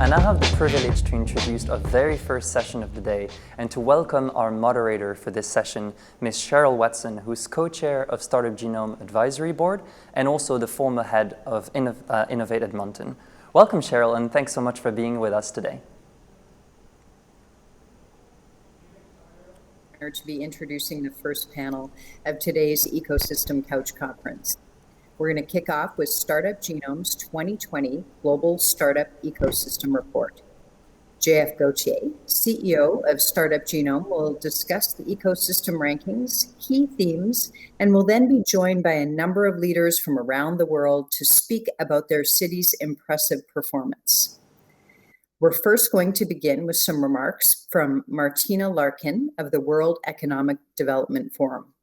I now have the privilege to introduce our very first session of the day and to welcome our moderator for this session, Ms. Cheryll Watson, who's co-chair of Startup Genome Advisory Board and also the former head of Innovate Edmonton. Welcome, Cheryll, and thanks so much for being with us today. To be introducing the first panel of today's Ecosystem Couch Conference. We're going to kick off with Startup Genome's 2020 Global Startup Ecosystem Report. JF Gauthier, CEO of Startup Genome, will discuss the ecosystem rankings, key themes, and will then be joined by a number of leaders from around the world to speak about their city's impressive performance. We're first going to begin with some remarks from Martina Larkin of the World Economic Development Forum.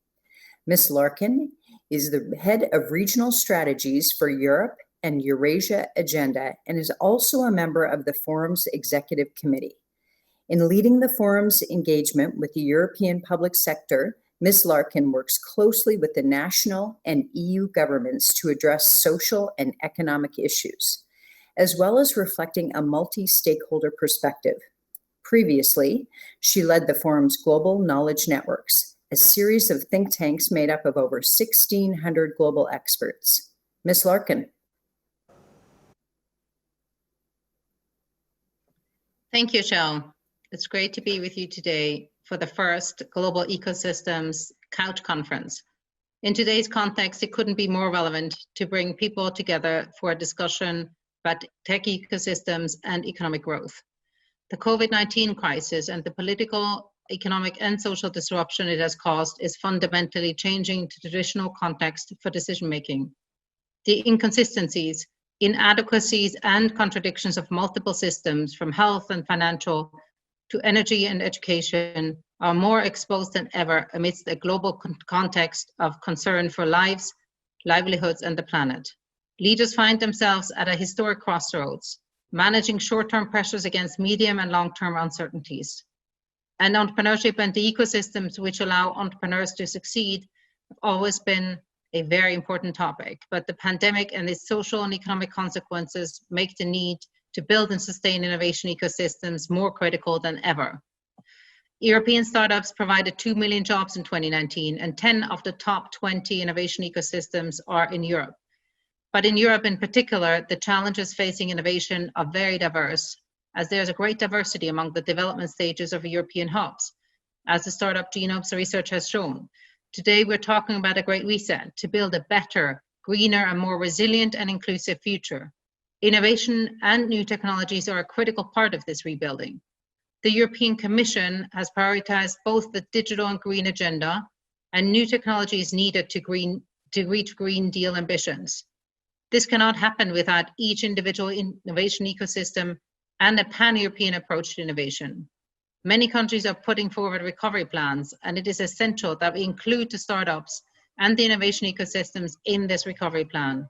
Ms. Larkin is the head of regional strategies for Europe and Eurasia Agenda and is also a member of the Forum's executive committee. In leading the Forum's engagement with the European public sector, Ms. Larkin works closely with the national and EU governments to address social and economic issues, as well as reflecting a multi-stakeholder perspective. Previously, she led the Forum's Global Knowledge Networks, a series of think tanks made up of over 1,600 global experts. Ms. Larkin. Thank you, Cheryll. It's great to be with you today for the first Global Ecosystems Couch Conference. In today's context, it couldn't be more relevant to bring people together for a discussion about tech ecosystems and economic growth. The COVID-19 crisis and the political, economic, and social disruption it has caused is fundamentally changing the traditional context for decision-making. The inconsistencies, inadequacies, and contradictions of multiple systems, from health and financial to energy and education, are more exposed than ever amidst a global context of concern for lives, livelihoods, and the planet. Leaders find themselves at a historic crossroads, managing short-term pressures against medium and long-term uncertainties. And entrepreneurship and the ecosystems which allow entrepreneurs to succeed have always been a very important topic, but the pandemic and its social and economic consequences make the need to build and sustain innovation ecosystems more critical than ever. European startups provided 2 million jobs in 2019, and 10 of the top 20 innovation ecosystems are in Europe. But in Europe in particular, the challenges facing innovation are very diverse, as there's a great diversity among the development stages of European hubs, as the Startup Genome's research has shown. Today, we're talking about a great reset to build a better, greener, and more resilient and inclusive future. Innovation and new technologies are a critical part of this rebuilding. The European Commission has prioritized both the digital and green agenda, and new technologies needed to reach Green Deal ambitions. This cannot happen without each individual innovation ecosystem and a pan-European approach to innovation. Many countries are putting forward recovery plans, and it is essential that we include the startups and the innovation ecosystems in this recovery plan.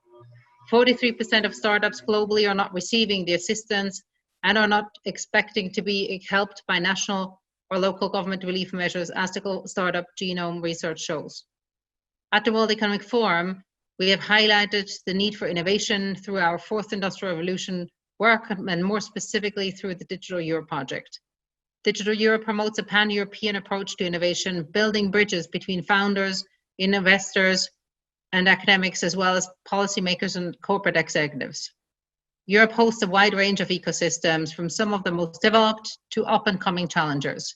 43% of startups globally are not receiving the assistance and are not expecting to be helped by national or local government relief measures, as the Startup Genome research shows. At the World Economic Forum, we have highlighted the need for innovation through our fourth industrial revolution work, and more specifically through the Digital Europe project. Digital Europe promotes a pan-European approach to innovation, building bridges between founders, investors, and academics, as well as policymakers and corporate executives. Europe hosts a wide range of ecosystems, from some of the most developed to up-and-coming challengers.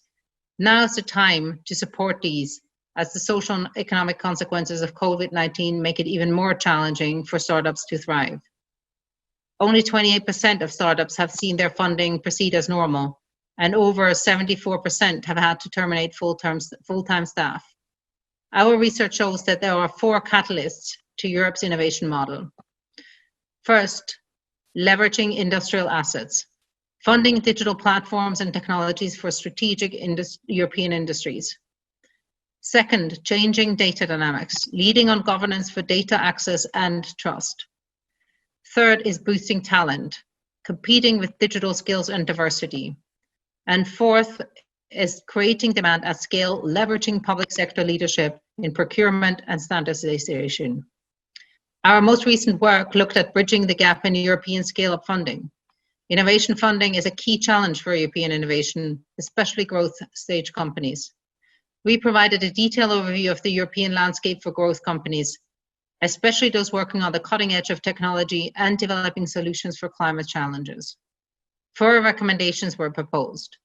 Now is the time to support these, as the social and economic consequences of COVID-19 make it even more challenging for startups to thrive. Only 28% of startups have seen their funding proceed as normal, and over 74% have had to terminate full-time staff. Our research shows that there are 4 catalysts to Europe's innovation model. First, leveraging industrial assets, funding digital platforms and technologies for strategic European industries. Second, changing data dynamics, leading on governance for data access and trust. Third is boosting talent, competing with digital skills and diversity. And fourth is creating demand at scale, leveraging public sector leadership in procurement and standardization. Our most recent work looked at bridging the gap in European scale-up funding. Innovation funding is a key challenge for European innovation, especially growth stage companies. We provided a detailed overview of the European landscape for growth companies, especially those working on the cutting edge of technology and developing solutions for climate challenges. 4 recommendations were proposed.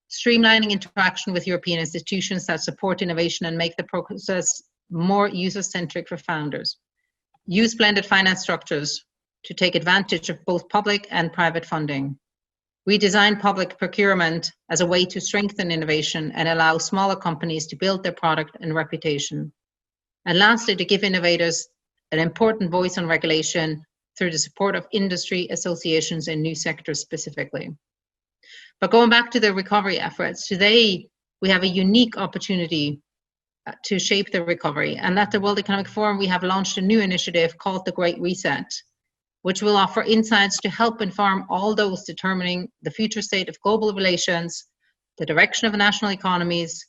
Streamlining interaction with European institutions that support innovation and make the process more user-centric for founders. Use blended finance structures to take advantage of both public and private funding. We designed public procurement as a way to strengthen innovation and allow smaller companies to build their product and reputation. And lastly, to give innovators an important voice on regulation through the support of industry associations in new sectors specifically. But going back to the recovery efforts, today we have a unique opportunity to shape the recovery. And at the World Economic Forum, we have launched a new initiative called the Great Reset, which will offer insights to help inform all those determining the future state of global relations, the direction of national economies,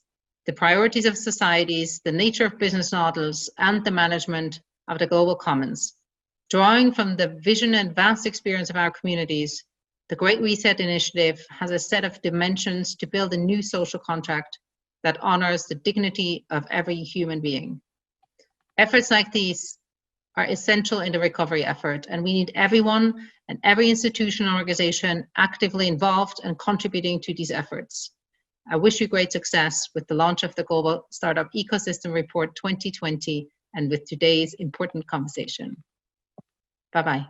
the priorities of societies, the nature of business models, and the management of the global commons. Drawing from the vision and vast experience of our communities, the Great Reset initiative has a set of dimensions to build a new social contract that honors the dignity of every human being. Efforts like these are essential in the recovery effort, and we need everyone and every institution and organization actively involved and contributing to these efforts. I wish you great success with the launch of the Global Startup Ecosystem Report 2020 and with today's important conversation. Bye-bye.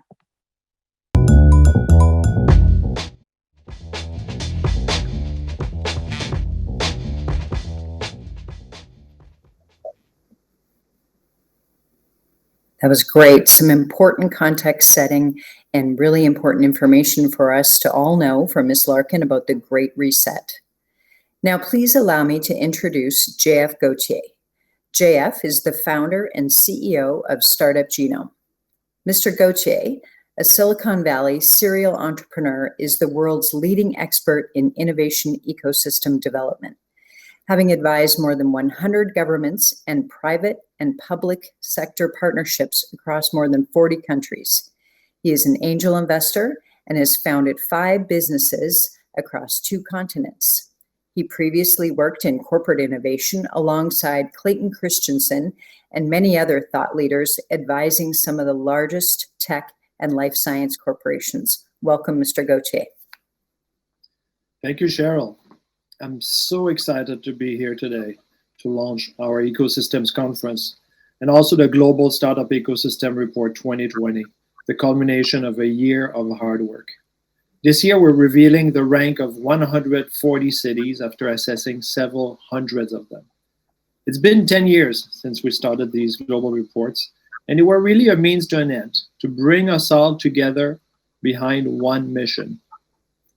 That was great. Some important context setting and really important information for us to all know from Ms. Larkin about the Great Reset. Now, please allow me to introduce JF Gautier. JF is the founder and CEO of Startup Genome. Mr. Gautier, a Silicon Valley serial entrepreneur, is the world's leading expert in innovation ecosystem development, having advised more than 100 governments and private and public sector partnerships across more than 40 countries. He is an angel investor and has founded 5 businesses across 2 continents. He previously worked in corporate innovation alongside Clayton Christensen and many other thought leaders, advising some of the largest tech and life science corporations. Welcome, Mr. Gauthier. Thank you, Cheryl. I'm so excited to be here today to launch our Ecosystems Conference and also the Global Startup Ecosystem Report 2020, the culmination of a year of hard work. This year, we're revealing the rank of 140 cities after assessing several hundreds of them. It's been 10 years since we started these global reports, and they were really a means to an end, to bring us all together behind one mission,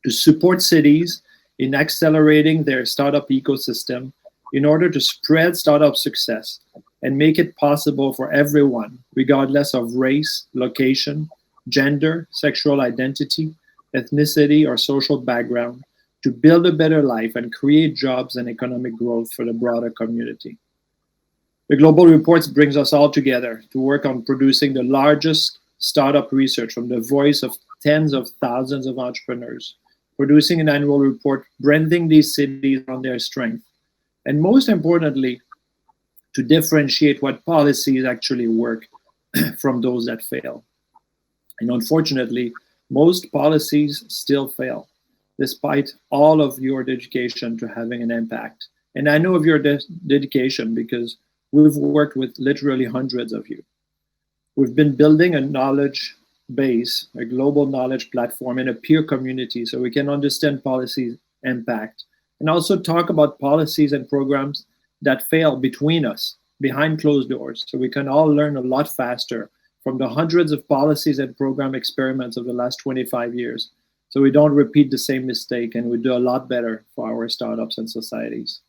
to support cities in accelerating their startup ecosystem in order to spread startup success and make it possible for everyone, regardless of race, location, gender, sexual identity, ethnicity, or social background, to build a better life and create jobs and economic growth for the broader community. The Global Reports brings us all together to work on producing the largest startup research from the voice of tens of thousands of entrepreneurs, producing an annual report branding these cities on their strength, and most importantly, to differentiate what policies actually work from those that fail. And unfortunately, most policies still fail, despite all of your dedication to having an impact. And I know of your dedication because we've worked with literally hundreds of you. We've been building a knowledge base, a global knowledge platform, and a peer community so we can understand policy impact and also talk about policies and programs that fail between us, behind closed doors, so we can all learn a lot faster from the hundreds of policies and program experiments of the last 25 years, so we don't repeat the same mistake and we do a lot better for our startups and societies.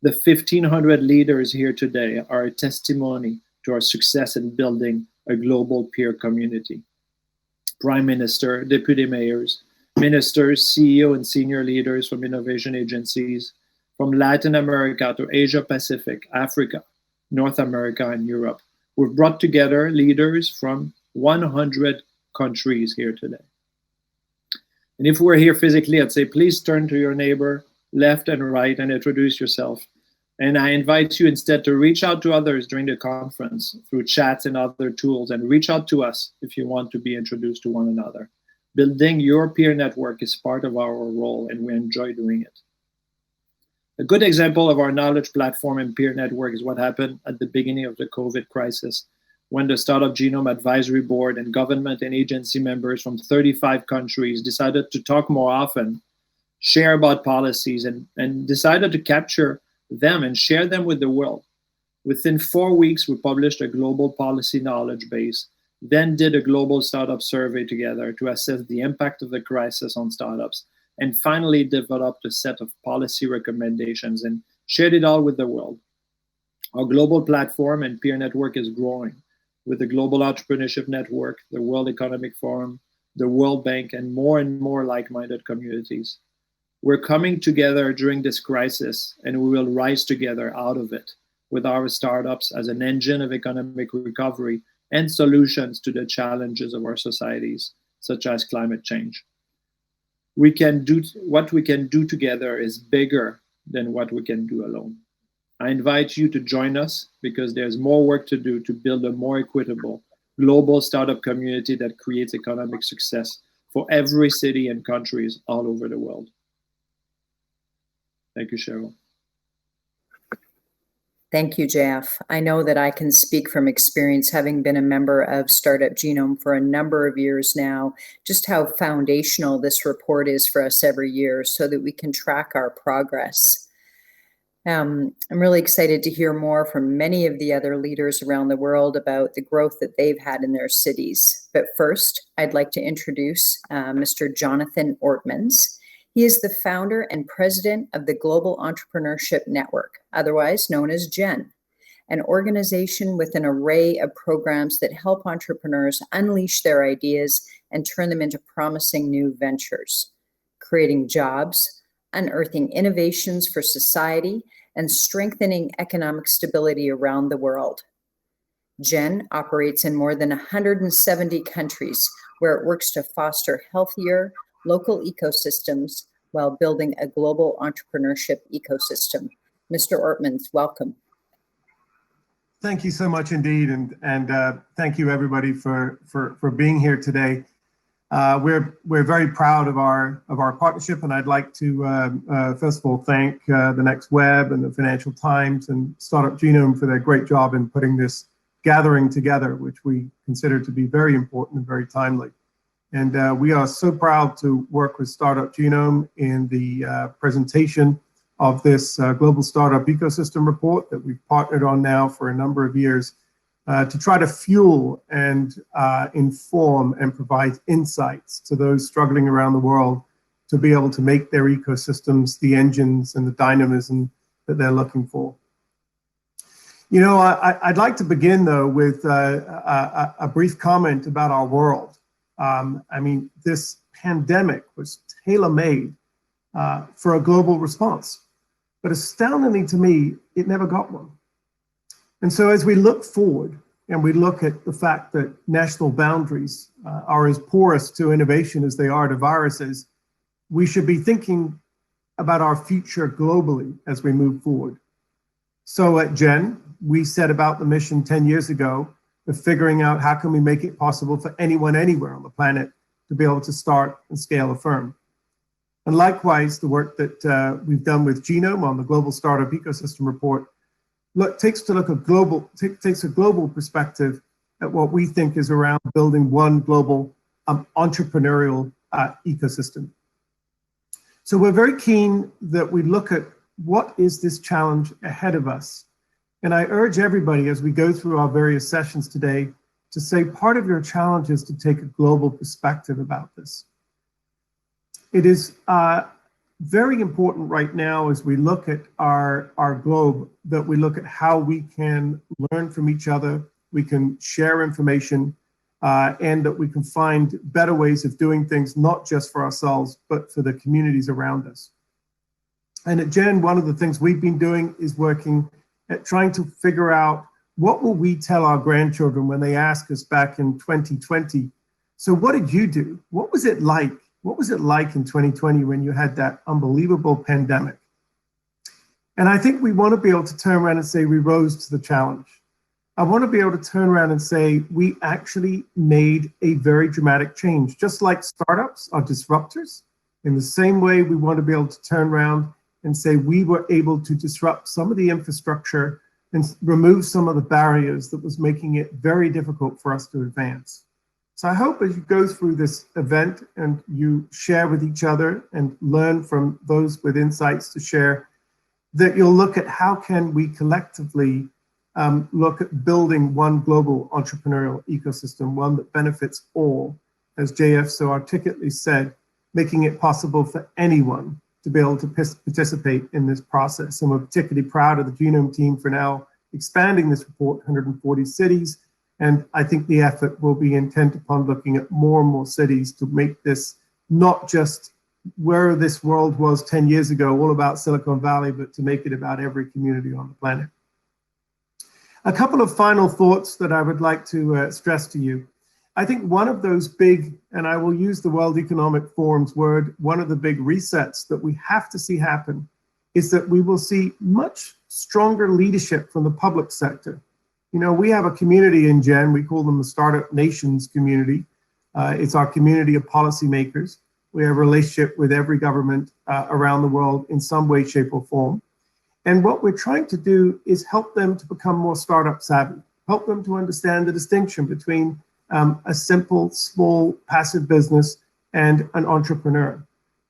The 1,500 leaders here today are a testimony to our success in building a global peer community. Prime Minister, deputy mayors, ministers, CEO and senior leaders from innovation agencies, from Latin America to Asia Pacific, Africa, North America, and Europe. We've brought together leaders from 100 countries here today. And if we're here physically, I'd say please turn to your neighbor, left and right, and introduce yourself. And I invite you instead to reach out to others during the conference through chats and other tools, and reach out to us if you want to be introduced to one another. Building your peer network is part of our role, and we enjoy doing it. A good example of our knowledge platform and peer network is what happened at the beginning of the COVID crisis, when the Startup Genome Advisory Board and government and agency members from 35 countries decided to talk more often, share about policies, and decided to capture them and share them with the world. Within 4 weeks, we published a global policy knowledge base, then did a global startup survey together to assess the impact of the crisis on startups, and finally developed a set of policy recommendations and shared it all with the world. Our global platform and peer network is growing with the Global Entrepreneurship Network, the World Economic Forum, the World Bank, and more like-minded communities. We're coming together during this crisis, and we will rise together out of it with our startups as an engine of economic recovery and solutions to the challenges of our societies, such as climate change. What we can do together is bigger than what we can do alone. I invite you to join us because there's more work to do to build a more equitable global startup community that creates economic success for every city and countries all over the world. Thank you, Cheryll. Thank you, Jeff. I know that I can speak from experience, having been a member of Startup Genome for a number of years now, just how foundational this report is for us every year so that we can track our progress. I'm really excited to hear more from many of the other leaders around the world about the growth that they've had in their cities. But first, I'd like to introduce Mr. Jonathan Ortmans. He is the founder and president of the Global Entrepreneurship Network, otherwise known as GEN, an organization with an array of programs that help entrepreneurs unleash their ideas and turn them into promising new ventures, creating jobs, unearthing innovations for society, and strengthening economic stability around the world. GEN operates in more than 170 countries where it works to foster healthier, local ecosystems while building a global entrepreneurship ecosystem. Mr. Ortmans, welcome. Thank you so much indeed, and thank you everybody for being here today. We're very proud of our partnership, and I'd like to first of all thank the Next Web and the Financial Times and Startup Genome for their great job in putting this gathering together, which we consider to be very important and very timely. And we are so proud to work with Startup Genome in the presentation of this Global Startup Ecosystem Report that we've partnered on now for a number of years to try to fuel and inform and provide insights to those struggling around the world to be able to make their ecosystems the engines and the dynamism that they're looking for. You know, I'd like to begin though with a brief comment about our world. I mean, this pandemic was tailor-made for a global response, but astoundingly to me, it never got one. And so as we look forward and we look at the fact that national boundaries are as porous to innovation as they are to viruses, we should be thinking about our future globally as we move forward. So at GEN, we set about the mission 10 years ago of figuring out how can we make it possible for anyone anywhere on the planet to be able to start and scale a firm. And likewise, the work that we've done with Genome on the Global Startup Ecosystem Report takes a global perspective at what we think is around building one global entrepreneurial ecosystem. So we're very keen that we look at what is this challenge ahead of us. And I urge everybody as we go through our various sessions today to say part of your challenge is to take a global perspective about this. It is very important right now as we look at our globe that we look at how we can learn from each other, we can share information, and that we can find better ways of doing things, not just for ourselves, but for the communities around us. And at GEN, one of the things we've been doing is working at trying to figure out what will we tell our grandchildren when they ask us back in 2020, so what did you do? What was it like What was it like in 2020 when you had that unbelievable pandemic? And I think we want to be able to turn around and say we rose to the challenge. I want to be able to turn around and say we actually made a very dramatic change. Just like startups are disruptors, in the same way we want to be able to turn around and say we were able to disrupt some of the infrastructure and remove some of the barriers that was making it very difficult for us to advance. So I hope as you go through this event and you share with each other and learn from those with insights to share, that you'll look at how can we collectively look at building one global entrepreneurial ecosystem, one that benefits all, as JF so articulately said, making it possible for anyone to be able to participate in this process. And we're particularly proud of the Genome team for now expanding this report, 140 cities. And I think the effort will be intent upon looking at more and more cities to make this not just where this world was 10 years ago, all about Silicon Valley, but to make it about every community on the planet. A couple of final thoughts that I would like to stress to you. I think one of those big, and I will use the World Economic Forum's word, one of the big resets that we have to see happen is that we will see much stronger leadership from the public sector. You know, we have a community in Gen, we call them the Startup Nations community. It's our community of policymakers. We have a relationship with every government around the world in some way, shape, or form. And what we're trying to do is help them to become more startup savvy, help them to understand the distinction between a simple, small, passive business and an entrepreneur.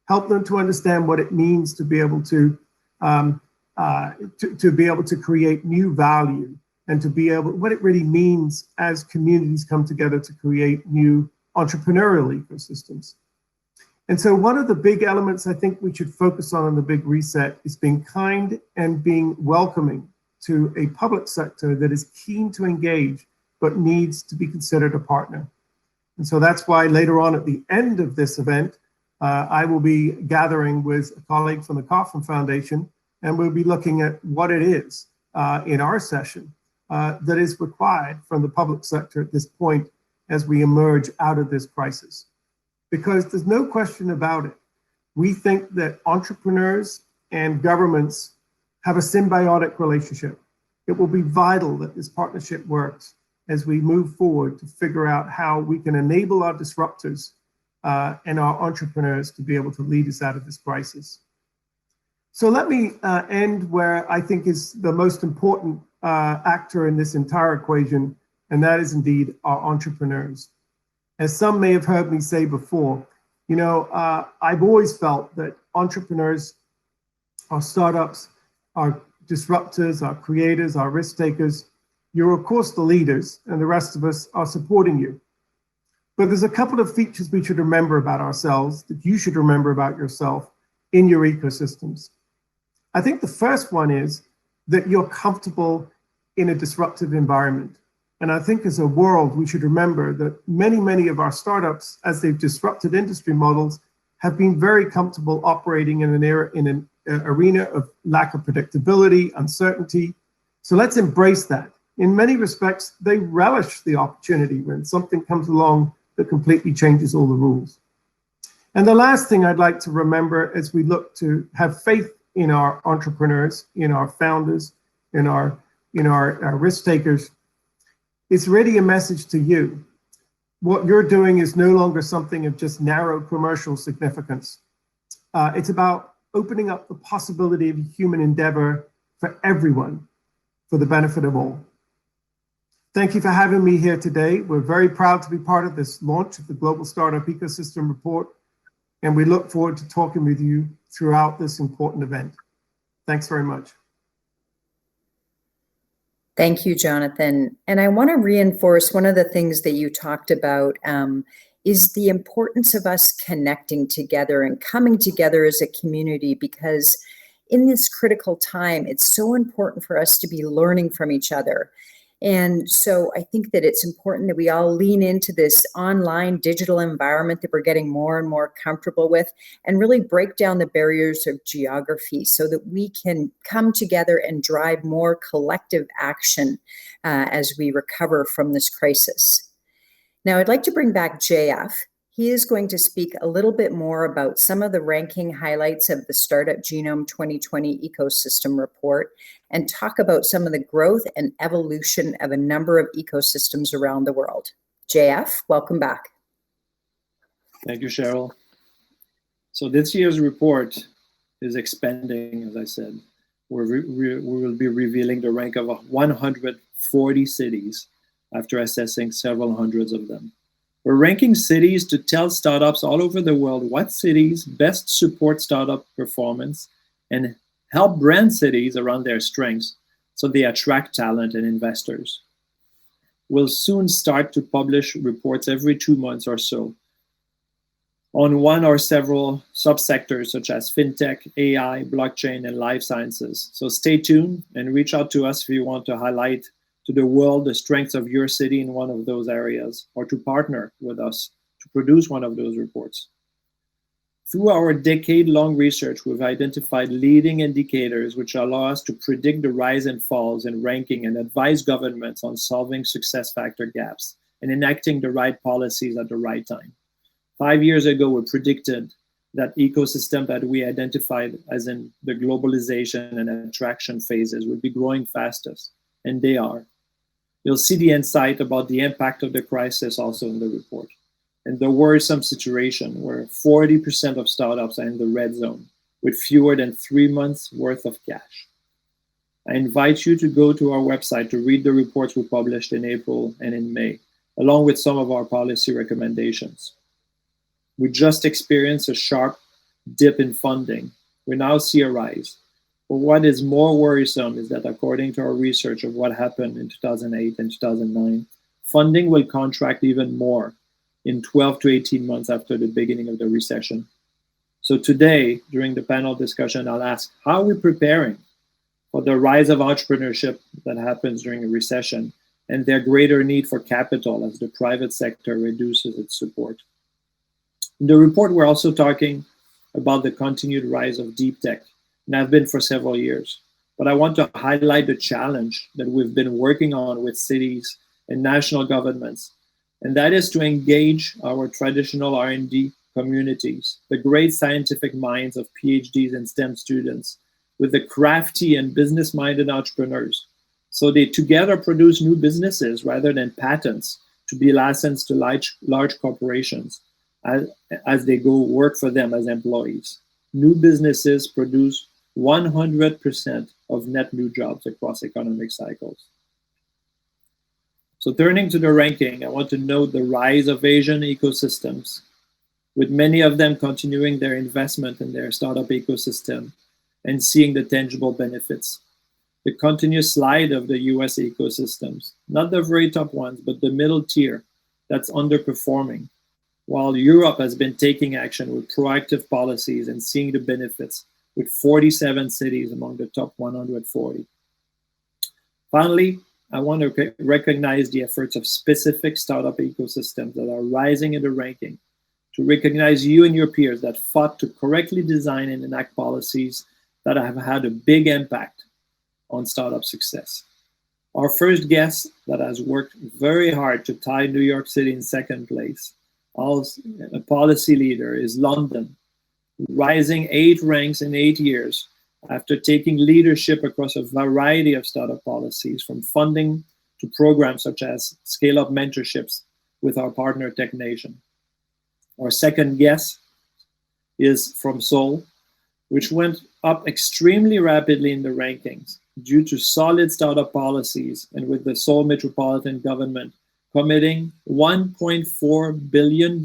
Help them to understand what it means to be able to be able to create new value and to be able, what it really means as communities come together to create new entrepreneurial ecosystems. And so one of the big elements I think we should focus on in the big reset is being kind and being welcoming to a public sector that is keen to engage, but needs to be considered a partner. And so that's why later on at the end of this event, I will be gathering with a colleague from the Kauffman Foundation, and we'll be looking at what it is in our session that is required from the public sector at this point as we emerge out of this crisis. Because there's no question about it. We think that entrepreneurs and governments have a symbiotic relationship. It will be vital that this partnership works as we move forward to figure out how we can enable our disruptors and our entrepreneurs to be able to lead us out of this crisis. So let me end where I think is the most important actor in this entire equation, and that is indeed our entrepreneurs. As some may have heard me say before, you know, I've always felt that entrepreneurs, our startups, our disruptors, our creators, our risk takers, you're of course the leaders and the rest of us are supporting you. But there's a couple of features we should remember about ourselves that you should remember about yourself in your ecosystems. I think the first one is that you're comfortable in a disruptive environment. And I think as a world, we should remember that many of our startups, as they've disrupted industry models, have been very comfortable operating in an arena of lack of predictability, uncertainty. So let's embrace that. In many respects, they relish the opportunity when something comes along that completely changes all the rules. And the last thing I'd like to remember as we look to have faith in our entrepreneurs, in our founders, in our risk takers, it's really a message to you. What you're doing is no longer something of just narrow commercial significance. It's about opening up the possibility of human endeavor for everyone, for the benefit of all. Thank you for having me here today. We're very proud to be part of this launch of the Global Startup Ecosystem Report, and we look forward to talking with you throughout this important event. Thanks very much. Thank you, Jonathan. And I want to reinforce one of the things that you talked about is the importance of us connecting together and coming together as a community, because in this critical time, it's so important for us to be learning from each other. And so I think that it's important that we all lean into this online digital environment that we're getting more and more comfortable with, and really break down the barriers of geography so that we can come together and drive more collective action as we recover from this crisis. Now, I'd like to bring back JF. He is going to speak a little bit more about some of the ranking highlights of the Startup Genome 2020 Ecosystem Report and talk about some of the growth and evolution of a number of ecosystems around the world. JF, welcome back. Thank you, Cheryl. So this year's report is expanding, as I said. We will be revealing the rank of 140 cities after assessing several hundreds of them. We're ranking cities to tell startups all over the world what cities best support startup performance and help brand cities around their strengths so they attract talent and investors. We'll soon start to publish reports every 2 months or so on one or several subsectors such as fintech, AI, blockchain, and life sciences. So stay tuned and reach out to us if you want to highlight to the world the strengths of your city in one of those areas, or to partner with us to produce one of those reports. Through our decade-long research, we've identified leading indicators which allow us to predict the rise and falls in ranking and advise governments on solving success factor gaps and enacting the right policies at the right time. 5 years ago, we predicted that ecosystem that we identified as in the globalization and attraction phases would be growing fastest, and they are. You'll see the insight about the impact of the crisis also in the report, and the worrisome situation where 40% of startups are in the red zone with fewer than 3 months worth of cash. I invite you to go to our website to read the reports we published in April and in May, along with some of our policy recommendations. We just experienced a sharp dip in funding. We now see a rise. But what is more worrisome is that according to our research of what happened in 2008 and 2009, funding will contract even more in 12 to 18 months after the beginning of the recession. So today, during the panel discussion, I'll ask, how are we preparing for the rise of entrepreneurship that happens during a recession and their greater need for capital as the private sector reduces its support? In the report, we're also talking about the continued rise of deep tech, and have been for several years. But I want to highlight the challenge that we've been working on with cities and national governments, and that is to engage our traditional R&D communities, the great scientific minds of PhDs and STEM students, with the crafty and business-minded entrepreneurs, so they together produce new businesses rather than patents to be licensed to large corporations as they go work for them as employees. New businesses produce 100% of net new jobs across economic cycles. So turning to the ranking, I want to note the rise of Asian ecosystems, with many of them continuing their investment in their startup ecosystem and seeing the tangible benefits. The continuous slide of the US ecosystems, not the very top ones, but the middle tier that's underperforming, while Europe has been taking action with proactive policies and seeing the benefits, with 47 cities among the top 140. Finally, I want to recognize the efforts of specific startup ecosystems that are rising in the ranking, to recognize you and your peers that fought to correctly design and enact policies that have had a big impact on startup success. Our first guest that has worked very hard to tie New York City in second place, as a policy leader, is London, rising 8 ranks in 8 years after taking leadership across a variety of startup policies, from funding to programs such as scale-up mentorships with our partner TechNation. Our second guest is from Seoul, which went up extremely rapidly in the rankings due to solid startup policies, and with the Seoul Metropolitan government committing $1.4 billion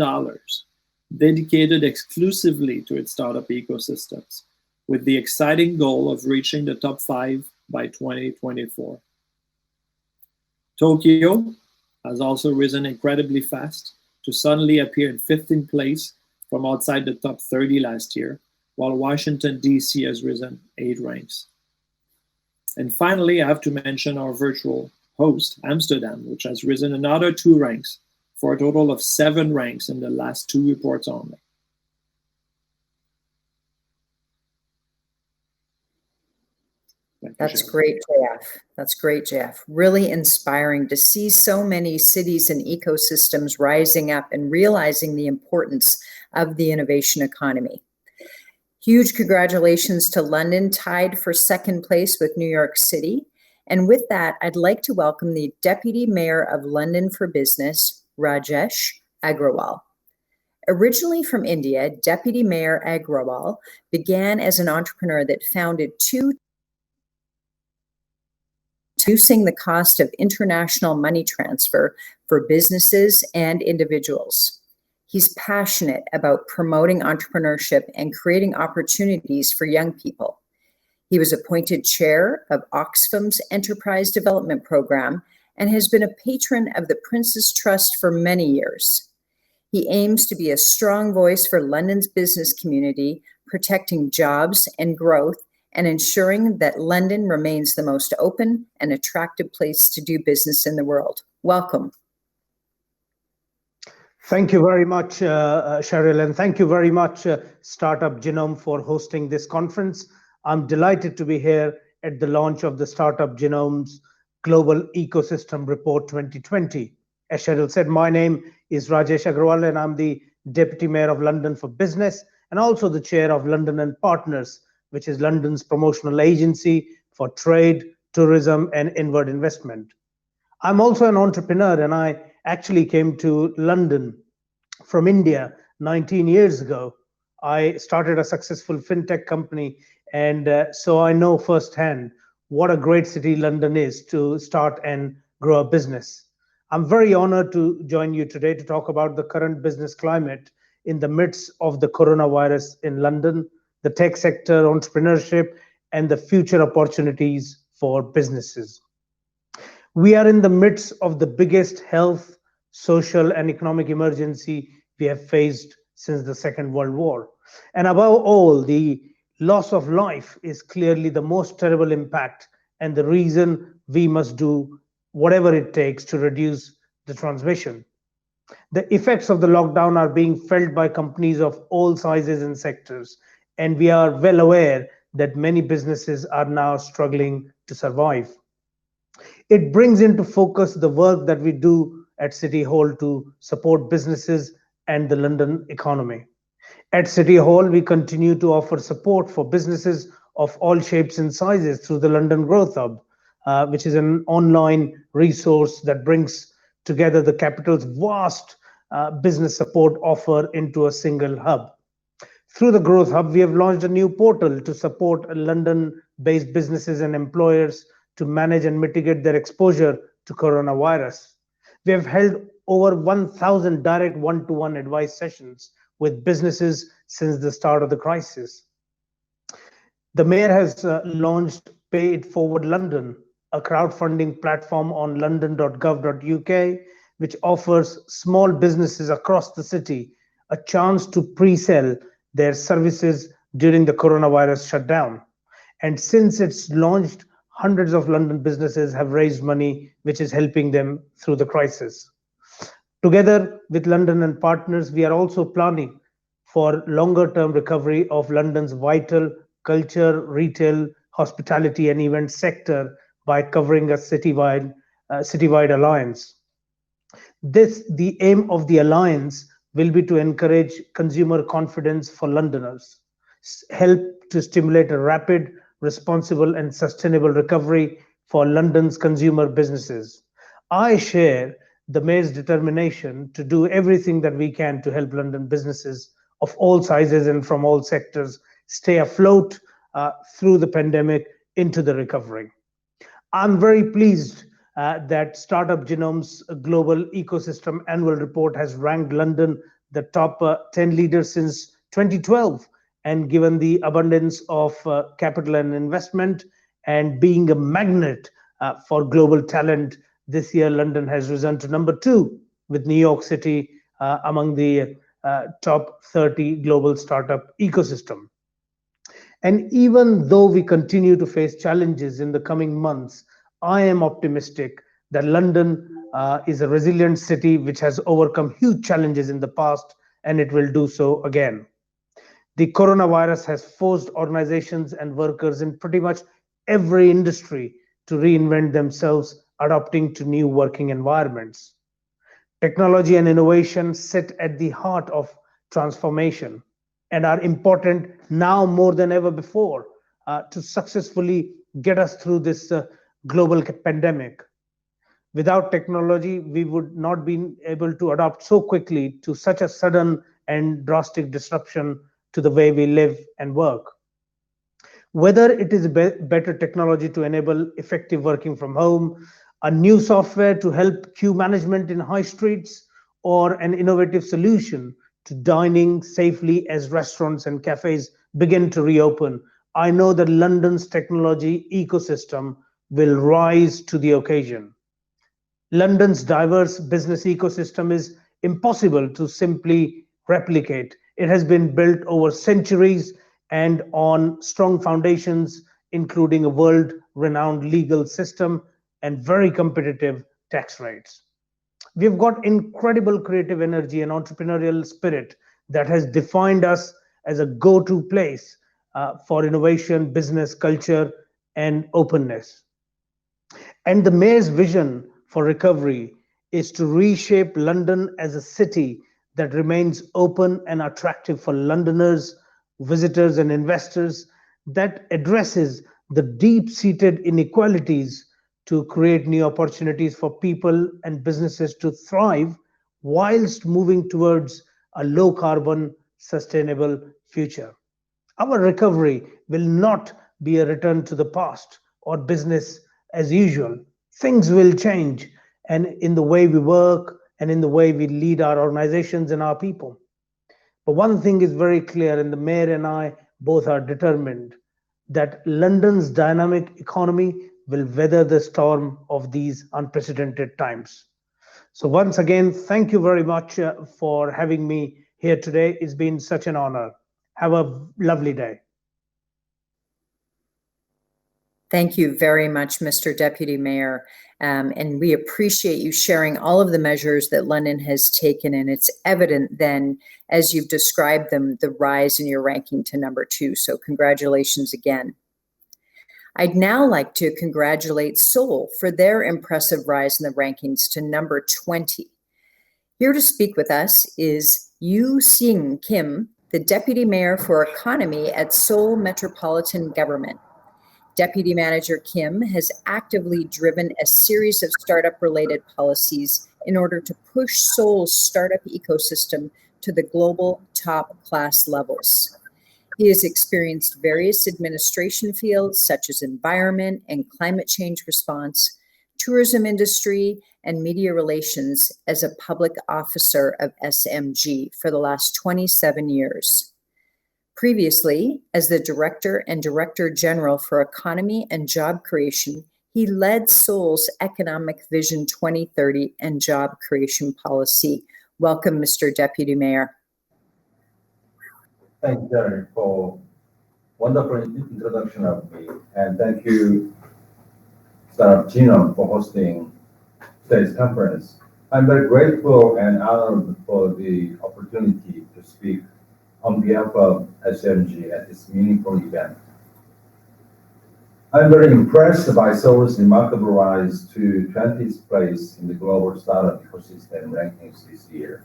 dedicated exclusively to its startup ecosystems, with the exciting goal of reaching the top 5 by 2024. Tokyo has also risen incredibly fast to suddenly appear in 15th place from outside the top 30 last year, while Washington, D.C. has risen 8 ranks. And finally, I have to mention our virtual host, Amsterdam, which has risen another 2 ranks for a total of 7 ranks in the last 2 reports only. That's great, JF. That's great, JF. Really inspiring to see so many cities and ecosystems rising up and realizing the importance of the innovation economy. Huge congratulations to London, tied for second place with New York City. And with that, I'd like to welcome the Deputy Mayor of London for Business, Rajesh Agrawal. Originally from India, Deputy Mayor Agrawal began as an entrepreneur that founded reducing the cost of international money transfer for businesses and individuals. He's passionate about promoting entrepreneurship and creating opportunities for young people. He was appointed chair of Oxfam's Enterprise Development Program and has been a patron of the Prince's Trust for many years. He aims to be a strong voice for London's business community, protecting jobs and growth, and ensuring that London remains the most open and attractive place to do business in the world. Welcome. Thank you very much, Cheryll, and thank you very much, Startup Genome, for hosting this conference. I'm delighted to be here at the launch of the Startup Genome's Global Ecosystem Report 2020. As Cheryll said, my name is Rajesh Agrawal, and I'm the Deputy Mayor of London for Business and also the Chair of London and Partners, which is London's promotional agency for trade, tourism, and inward investment. I'm also an entrepreneur, and I actually came to London from India 19 years ago. I started a successful fintech company, and so I know firsthand what a great city London is to start and grow a business. I'm very honored to join you today to talk about the current business climate in the midst of the coronavirus in London, the tech sector, entrepreneurship, and the future opportunities for businesses. We are in the midst of the biggest health, social, and economic emergency we have faced since the Second World War. And above all, the loss of life is clearly the most terrible impact and the reason we must do whatever it takes to reduce the transmission. The effects of the lockdown are being felt by companies of all sizes and sectors, and we are well aware that many businesses are now struggling to survive. It brings into focus the work that we do at City Hall to support businesses and the London economy. At City Hall, we continue to offer support for businesses of all shapes and sizes through the London Growth Hub, which is an online resource that brings together the capital's vast business support offer into a single hub. Through the Growth Hub, we have launched a new portal to support London-based businesses and employers to manage and mitigate their exposure to coronavirus. We have held over 1,000 direct one-to-one advice sessions with businesses since the start of the crisis. The Mayor has launched Pay It Forward London, a crowdfunding platform on london.gov.uk, which offers small businesses across the city a chance to pre-sell their services during the coronavirus shutdown. And since it's launched, hundreds of London businesses have raised money, which is helping them through the crisis. Together with London and Partners, we are also planning for longer-term recovery of London's vital culture, retail, hospitality, and event sector by covering a citywide alliance. The aim of the alliance will be to encourage consumer confidence for Londoners, help to stimulate a rapid, responsible, and sustainable recovery for London's consumer businesses. I share the Mayor's determination to do everything that we can to help London businesses of all sizes and from all sectors stay afloat through the pandemic into the recovery. I'm very pleased that Startup Genome's Global Ecosystem Annual Report has ranked London the top 10 leaders since 2012. And given the abundance of capital and investment and being a magnet for global talent, this year London has risen to number 2 with New York City among the top 30 global startup ecosystem. And even though we continue to face challenges in the coming months, I am optimistic that London is a resilient city which has overcome huge challenges in the past, and it will do so again. The coronavirus has forced organizations and workers in pretty much every industry to reinvent themselves, adapting to new working environments. Technology and innovation sit at the heart of transformation and are important now more than ever before to successfully get us through this global pandemic. Without technology, we would not be able to adapt so quickly to such a sudden and drastic disruption to the way we live and work. Whether it is better technology to enable effective working from home, a new software to help queue management in high streets, or an innovative solution to dining safely as restaurants and cafes begin to reopen, I know that London's technology ecosystem will rise to the occasion. London's diverse business ecosystem is impossible to simply replicate. It has been built over centuries and on strong foundations, including a world renowned legal system and very competitive tax rates. We've got incredible creative energy and entrepreneurial spirit that has defined us as a go to place for innovation, business, culture, and openness. And the mayor's vision for recovery is to reshape London as a city that remains open and attractive for Londoners, visitors, and investors, that addresses the deep seated inequalities to create new opportunities for people and businesses to thrive whilst moving towards a low carbon, sustainable future. Our recovery will not be a return to the past or business as usual. Things will change, and in the way we work and in the way we lead our organizations and our people. But one thing is very clear, and the mayor and I both are determined that London's dynamic economy will weather the storm of these unprecedented times. So, once again, thank you very much for having me here today. It's been such an honor. Have a lovely day. Thank you very much, Mr. Deputy Mayor. And we appreciate you sharing all of the measures that London has taken. And it's evident then, as you've described them, the rise in your ranking to number 2. So congratulations again. I'd now like to congratulate Seoul for their impressive rise in the rankings to number 20. Here to speak with us is Seung Kim, the Deputy Mayor for Economy at Seoul Metropolitan Government. Deputy Manager Kim has actively driven a series of startup-related policies in order to push Seoul's startup ecosystem to the global top-class levels. He has experienced various administration fields such as environment and climate change response, tourism industry, and media relations as a public officer of SMG for the last 27 years. Previously, as the Director and Director General for Economy and Job Creation, he led Seoul's Economic Vision 2030 and Job Creation Policy. Welcome, Mr. Deputy Mayor. Thank you, Cheryl, for wonderful introduction of me, and thank you, Startup Genome, for hosting today's conference. I'm very grateful and honored for the opportunity to speak on behalf of SMG at this meaningful event. I'm very impressed by Seoul's remarkable rise to 20th place in the global startup ecosystem rankings this year.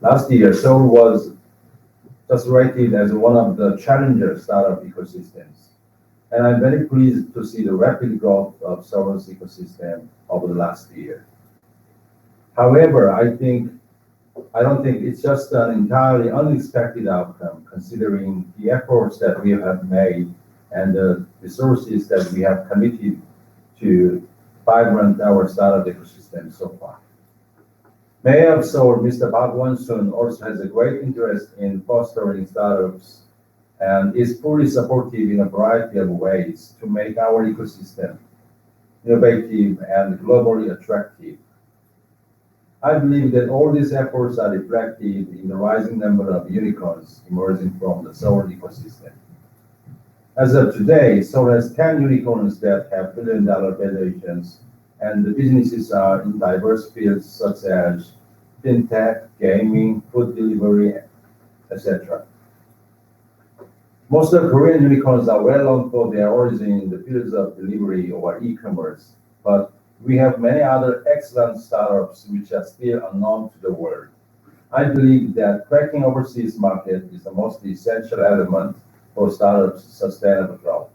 Last year, Seoul was just rated as one of the challenger startup ecosystems. And I'm very pleased to see the rapid growth of Seoul's ecosystem over the last year. However, I don't think it's just an entirely unexpected outcome, considering the efforts that we have made and the resources that we have committed to vibrant our startup ecosystem so far. Mayor of Seoul, Mr. Park Won-soon, also has a great interest in fostering startups and is fully supportive in a variety of ways to make our ecosystem innovative and globally attractive. I believe that all these efforts are reflected in the rising number of unicorns emerging from the Seoul ecosystem. As of today, Seoul has 10 unicorns that have billion-dollar valuations, and the businesses are in diverse fields such as fintech, gaming, food delivery, etc. Most of the Korean unicorns are well known for their origin in the fields of delivery or e-commerce, but we have many other excellent startups which are still unknown to the world. I believe that cracking overseas market is the most essential element for startups' sustainable growth.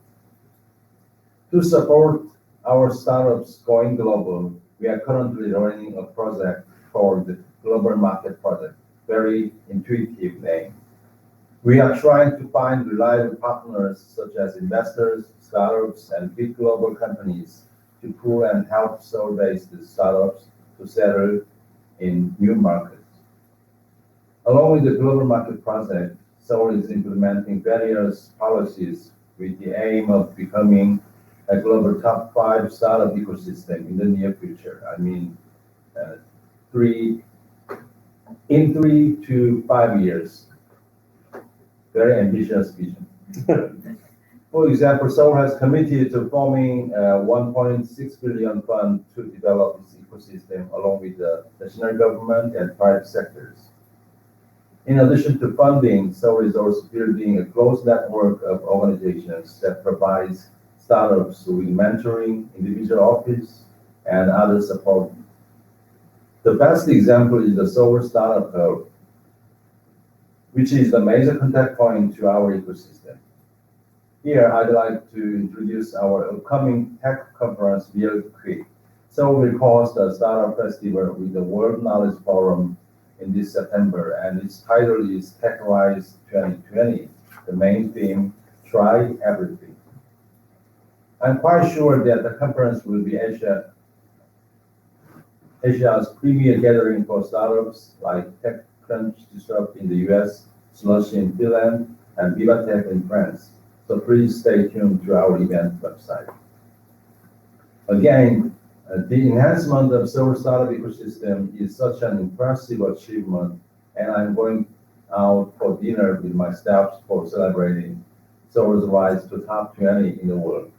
To support our startups going global, we are currently running a project called the Global Market Project, very intuitive name. We are trying to find reliable partners such as investors, startups, and big global companies to pool and help Seoul-based startups to settle in new markets. Along with the Global Market Project, Seoul is implementing various policies with the aim of becoming a global top 5 startup ecosystem in the near future. I mean, 3 to 5 years. Very ambitious vision. For example, Seoul has committed to forming a 1.6 billion fund to develop this ecosystem along with the national government and private sectors. In addition to funding, Seoul is also building a close network of organizations that provides startups with mentoring, individual office, and other support. The best example is the Seoul Startup Hub, which is the major contact point to our ecosystem. Here, I'd like to introduce our upcoming tech conference real quick. Seoul will host a startup festival with the World Knowledge Forum in this September, and its title is TechRise 2020. The main theme, Try Everything. I'm quite sure that the conference will be Asia's premier gathering for startups like TechCrunch Disrupt in the US, Slush in Finland, and Vivatech in France. So please stay tuned to our event website. Again, the enhancement of Seoul startup ecosystem is such an impressive achievement, and I'm going out for dinner with my staff for celebrating Seoul's rise to top 20 in the world.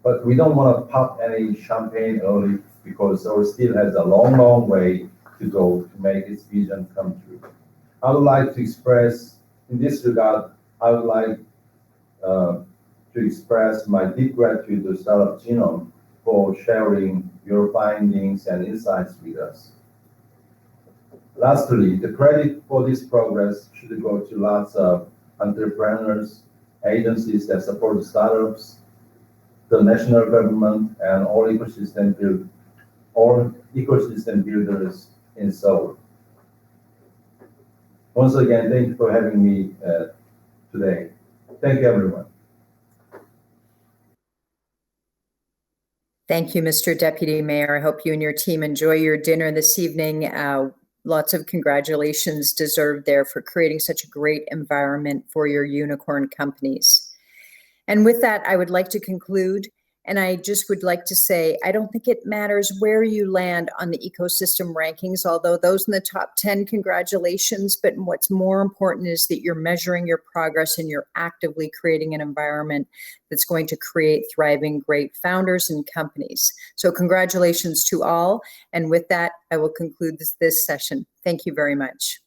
But we don't want to pop any champagne early because Seoul still has a long, long way to go to make its vision come true. I would like to express, in this regard, I would like to express my deep gratitude to Startup Genome for sharing your findings and insights with us. Lastly, the credit for this progress should go to lots of entrepreneurs, agencies that support startups, the national government, and all ecosystem builders in Seoul. Once again, thank you for having me today. Thank you, everyone. Thank you, Mr. Deputy Mayor. I hope you and your team enjoy your dinner this evening. Lots of congratulations deserved there for creating such a great environment for your unicorn companies. And with that, I would like to conclude. And I just would like to say, I don't think it matters where you land on the ecosystem rankings, although those in the top 10, congratulations. But what's more important is that you're measuring your progress and you're actively creating an environment that's going to create thriving, great founders and companies. So congratulations to all. And with that, I will conclude this session. Thank you very much.